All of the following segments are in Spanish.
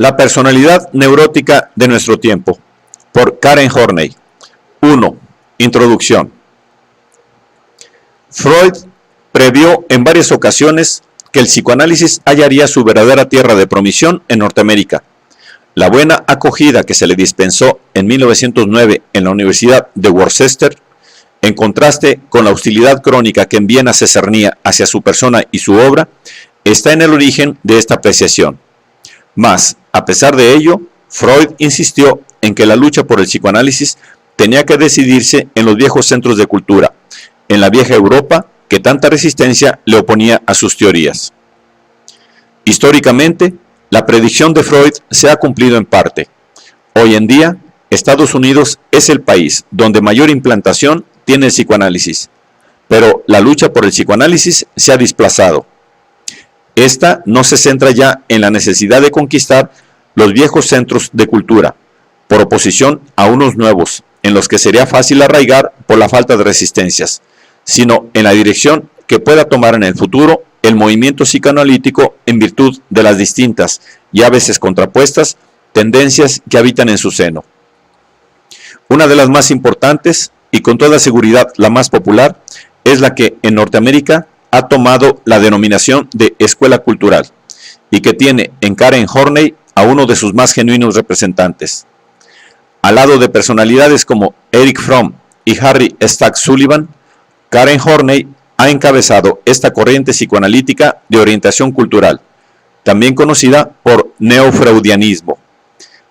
La personalidad neurótica de nuestro tiempo, por Karen Horney. 1. Introducción. Freud previó en varias ocasiones que el psicoanálisis hallaría su verdadera tierra de promisión en Norteamérica. La buena acogida que se le dispensó en 1909 en la Universidad de Worcester, en contraste con la hostilidad crónica que en Viena se cernía hacia su persona y su obra, está en el origen de esta apreciación. Mas, a pesar de ello, Freud insistió en que la lucha por el psicoanálisis tenía que decidirse en los viejos centros de cultura, en la vieja Europa que tanta resistencia le oponía a sus teorías. Históricamente, la predicción de Freud se ha cumplido en parte. Hoy en día, Estados Unidos es el país donde mayor implantación tiene el psicoanálisis, pero la lucha por el psicoanálisis se ha desplazado. Esta no se centra ya en la necesidad de conquistar los viejos centros de cultura, por oposición a unos nuevos, en los que sería fácil arraigar por la falta de resistencias, sino en la dirección que pueda tomar en el futuro el movimiento psicoanalítico en virtud de las distintas y a veces contrapuestas tendencias que habitan en su seno. Una de las más importantes, y con toda seguridad la más popular, es la que en Norteamérica ha tomado la denominación de escuela cultural, y que tiene en Karen Horney a uno de sus más genuinos representantes. Al lado de personalidades como Erich Fromm y Harry Stack Sullivan, Karen Horney ha encabezado esta corriente psicoanalítica de orientación cultural, también conocida por neofreudianismo,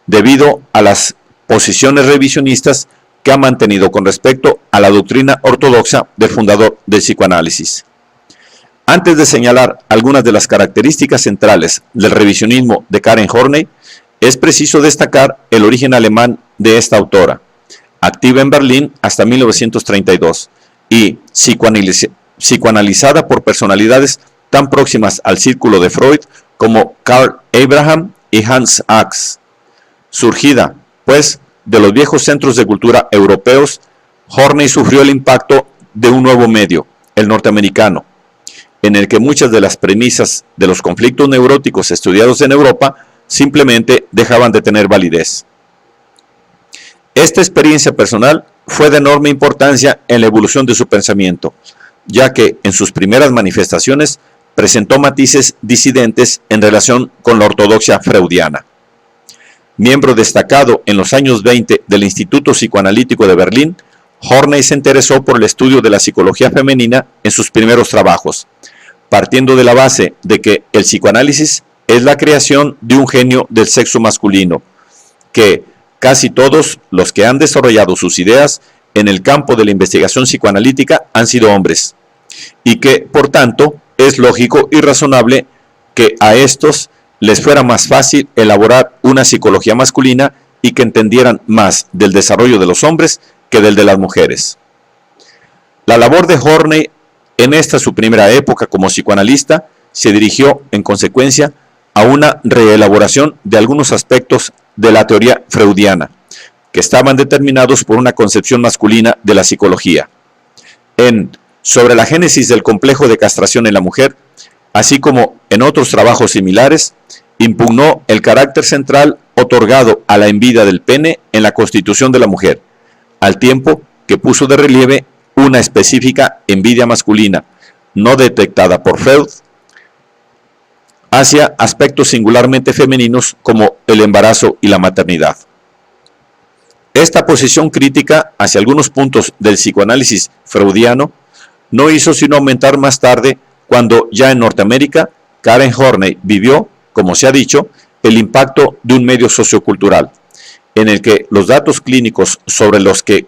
debido a las posiciones revisionistas que ha mantenido con respecto a la doctrina ortodoxa del fundador del psicoanálisis. Antes de señalar algunas de las características centrales del revisionismo de Karen Horney, es preciso destacar el origen alemán de esta autora, activa en Berlín hasta 1932 y psicoanalizada por personalidades tan próximas al círculo de Freud como Karl Abraham y Hans Sachs. Surgida, pues, de los viejos centros de cultura europeos, Horney sufrió el impacto de un nuevo medio, el norteamericano, en el que muchas de las premisas de los conflictos neuróticos estudiados en Europa simplemente dejaban de tener validez. Esta experiencia personal fue de enorme importancia en la evolución de su pensamiento, ya que en sus primeras manifestaciones presentó matices disidentes en relación con la ortodoxia freudiana. Miembro destacado en los años 20 del Instituto Psicoanalítico de Berlín, Horney se interesó por el estudio de la psicología femenina en sus primeros trabajos, partiendo de la base de que el psicoanálisis es la creación de un genio del sexo masculino, que casi todos los que han desarrollado sus ideas en el campo de la investigación psicoanalítica han sido hombres, y que, por tanto, es lógico y razonable que a estos les fuera más fácil elaborar una psicología masculina y que entendieran más del desarrollo de los hombres que del de las mujeres. La labor de Horney en esta su primera época como psicoanalista se dirigió, en consecuencia, a una reelaboración de algunos aspectos de la teoría freudiana, que estaban determinados por una concepción masculina de la psicología. Sobre la génesis del complejo de castración en la mujer, así como en otros trabajos similares, impugnó el carácter central otorgado a la envidia del pene en la constitución de la mujer, al tiempo que puso de relieve una específica envidia masculina, no detectada por Freud, hacia aspectos singularmente femeninos como el embarazo y la maternidad. Esta posición crítica hacia algunos puntos del psicoanálisis freudiano no hizo sino aumentar más tarde cuando ya en Norteamérica Karen Horney vivió, como se ha dicho, el impacto de un medio sociocultural, en el que los datos clínicos sobre los que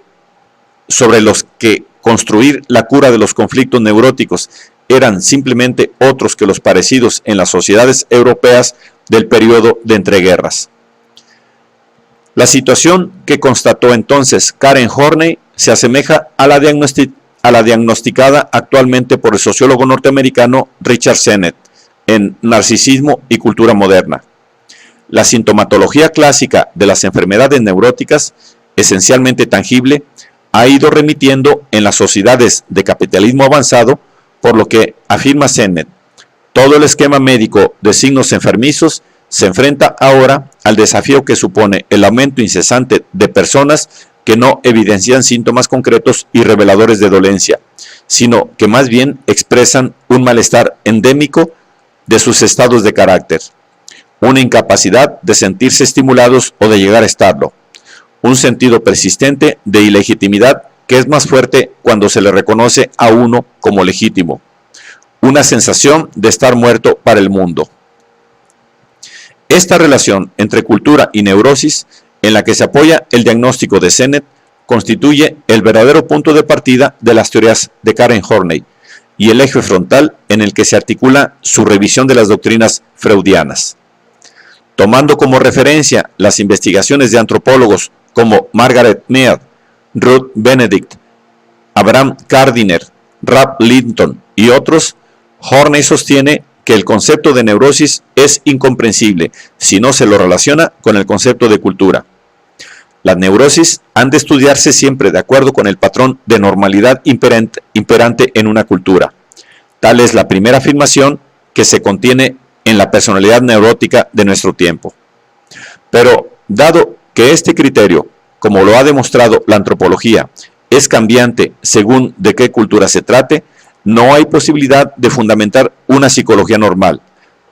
construir la cura de los conflictos neuróticos eran simplemente otros que los parecidos en las sociedades europeas del periodo de entreguerras. La situación que constató entonces Karen Horney se asemeja a la diagnosticada actualmente por el sociólogo norteamericano Richard Sennett en Narcisismo y Cultura Moderna. La sintomatología clásica de las enfermedades neuróticas, esencialmente tangible, ha ido remitiendo en las sociedades de capitalismo avanzado, por lo que, afirma Sennett, todo el esquema médico de signos enfermizos se enfrenta ahora al desafío que supone el aumento incesante de personas que no evidencian síntomas concretos y reveladores de dolencia, sino que más bien expresan un malestar endémico de sus estados de carácter, una incapacidad de sentirse estimulados o de llegar a estarlo, un sentido persistente de ilegitimidad que es más fuerte cuando se le reconoce a uno como legítimo, una sensación de estar muerto para el mundo. Esta relación entre cultura y neurosis, en la que se apoya el diagnóstico de Sennett, constituye el verdadero punto de partida de las teorías de Karen Horney y el eje frontal en el que se articula su revisión de las doctrinas freudianas. Tomando como referencia las investigaciones de antropólogos como Margaret Mead, Ruth Benedict, Abraham Gardiner, Ralph Linton y otros, Horney sostiene que el concepto de neurosis es incomprensible si no se lo relaciona con el concepto de cultura. Las neurosis han de estudiarse siempre de acuerdo con el patrón de normalidad imperante en una cultura. Tal es la primera afirmación que se contiene en la personalidad neurótica de nuestro tiempo. Pero, dado que este criterio, como lo ha demostrado la antropología, es cambiante según de qué cultura se trate, no hay posibilidad de fundamentar una psicología normal,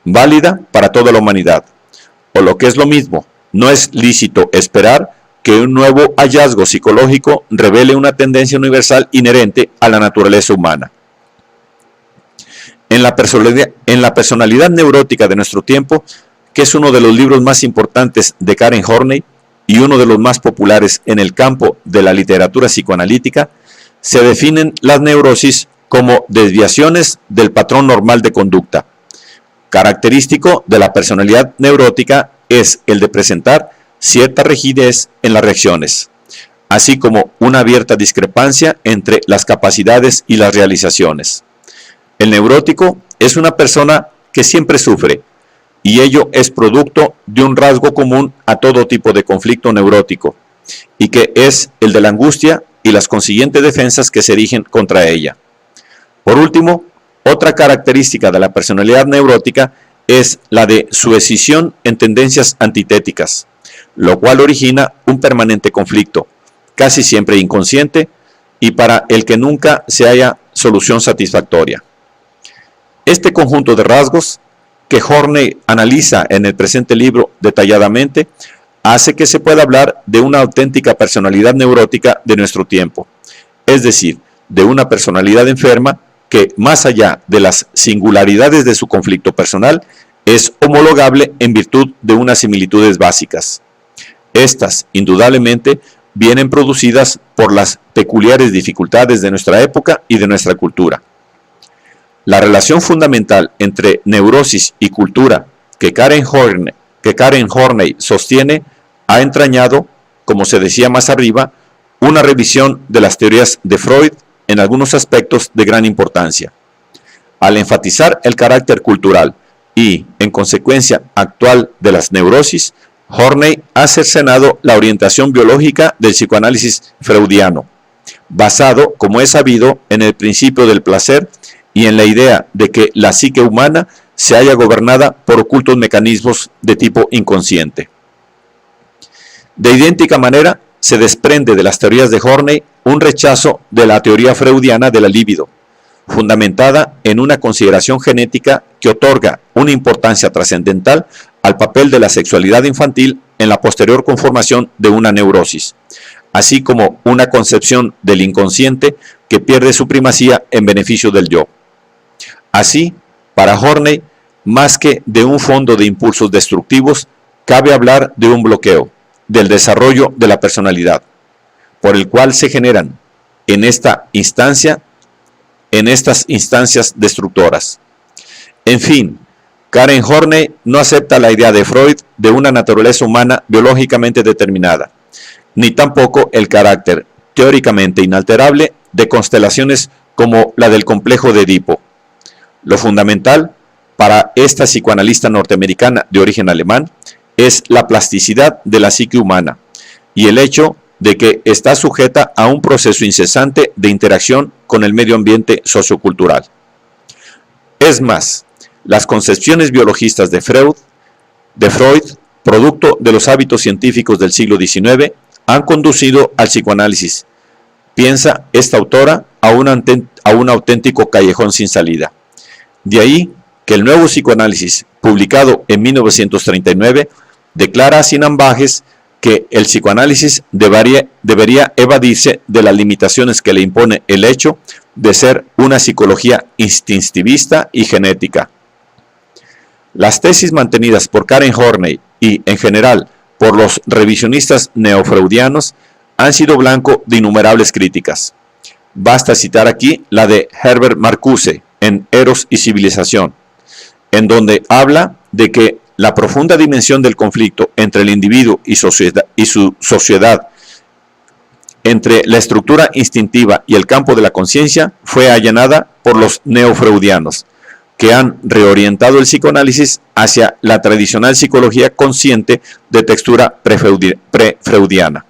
válida para toda la humanidad. O lo que es lo mismo, no es lícito esperar que un nuevo hallazgo psicológico revele una tendencia universal inherente a la naturaleza humana. En la personalidad neurótica de nuestro tiempo, que es uno de los libros más importantes de Karen Horney y uno de los más populares en el campo de la literatura psicoanalítica, se definen las neurosis como desviaciones del patrón normal de conducta. Característico de la personalidad neurótica es el de presentar cierta rigidez en las reacciones, así como una abierta discrepancia entre las capacidades y las realizaciones. El neurótico es una persona que siempre sufre, y ello es producto de un rasgo común a todo tipo de conflicto neurótico, y que es el de la angustia y las consiguientes defensas que se erigen contra ella. Por último, otra característica de la personalidad neurótica es la de su escisión en tendencias antitéticas, lo cual origina un permanente conflicto, casi siempre inconsciente, y para el que nunca se halla solución satisfactoria. Este conjunto de rasgos, que Horney analiza en el presente libro detalladamente, hace que se pueda hablar de una auténtica personalidad neurótica de nuestro tiempo, es decir, de una personalidad enferma que, más allá de las singularidades de su conflicto personal, es homologable en virtud de unas similitudes básicas. Estas, indudablemente, vienen producidas por las peculiares dificultades de nuestra época y de nuestra cultura. La relación fundamental entre neurosis y cultura que Karen Horney sostiene ha entrañado, como se decía más arriba, una revisión de las teorías de Freud en algunos aspectos de gran importancia. Al enfatizar el carácter cultural y, en consecuencia actual de las neurosis, Horney ha cercenado la orientación biológica del psicoanálisis freudiano, basado, como es sabido, en el principio del placer y en la idea de que la psique humana se halla gobernada por ocultos mecanismos de tipo inconsciente. De idéntica manera, se desprende de las teorías de Horney un rechazo de la teoría freudiana de la libido, fundamentada en una consideración genética que otorga una importancia trascendental al papel de la sexualidad infantil en la posterior conformación de una neurosis, así como una concepción del inconsciente que pierde su primacía en beneficio del yo. Así, para Horney, más que de un fondo de impulsos destructivos, cabe hablar de un bloqueo del desarrollo de la personalidad, por el cual se generan en estas instancias destructoras. En fin, Karen Horney no acepta la idea de Freud de una naturaleza humana biológicamente determinada, ni tampoco el carácter teóricamente inalterable de constelaciones como la del complejo de Edipo. Lo fundamental para esta psicoanalista norteamericana de origen alemán es la plasticidad de la psique humana y el hecho de que está sujeta a un proceso incesante de interacción con el medio ambiente sociocultural. Es más, las concepciones biologistas de Freud producto de los hábitos científicos del siglo XIX, han conducido al psicoanálisis, piensa esta autora, a un auténtico callejón sin salida. De ahí que el nuevo psicoanálisis, publicado en 1939, declara sin ambages que el psicoanálisis debería evadirse de las limitaciones que le impone el hecho de ser una psicología instintivista y genética. Las tesis mantenidas por Karen Horney y, en general, por los revisionistas neofreudianos han sido blanco de innumerables críticas. Basta citar aquí la de Herbert Marcuse en Eros y Civilización, en donde habla de que la profunda dimensión del conflicto entre el individuo y su sociedad, entre la estructura instintiva y el campo de la conciencia, fue allanada por los neofreudianos, que han reorientado el psicoanálisis hacia la tradicional psicología consciente de textura prefreudiana.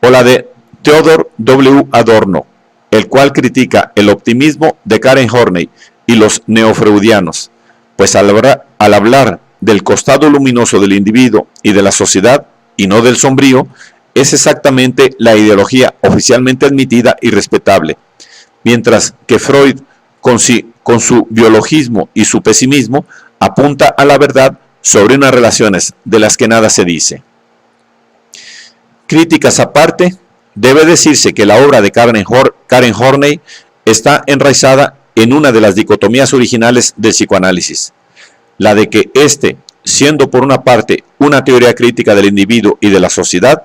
O la de Theodor W. Adorno, el cual critica el optimismo de Karen Horney y los neofreudianos, pues al hablar del costado luminoso del individuo y de la sociedad, y no del sombrío, es exactamente la ideología oficialmente admitida y respetable, mientras que Freud, con su biologismo y su pesimismo, apunta a la verdad sobre unas relaciones de las que nada se dice. Críticas aparte, debe decirse que la obra de Karen Horney está enraizada en una de las dicotomías originales del psicoanálisis, la de que éste, siendo por una parte una teoría crítica del individuo y de la sociedad,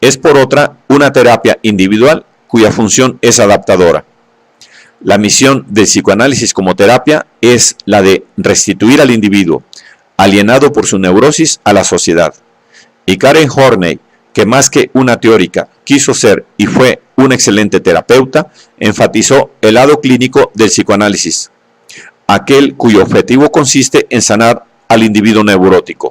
es por otra una terapia individual cuya función es adaptadora. La misión del psicoanálisis como terapia es la de restituir al individuo, alienado por su neurosis, a la sociedad. Y Karen Horney, que más que una teórica quiso ser y fue un excelente terapeuta, enfatizó el lado clínico del psicoanálisis, aquel cuyo objetivo consiste en sanar al individuo neurótico.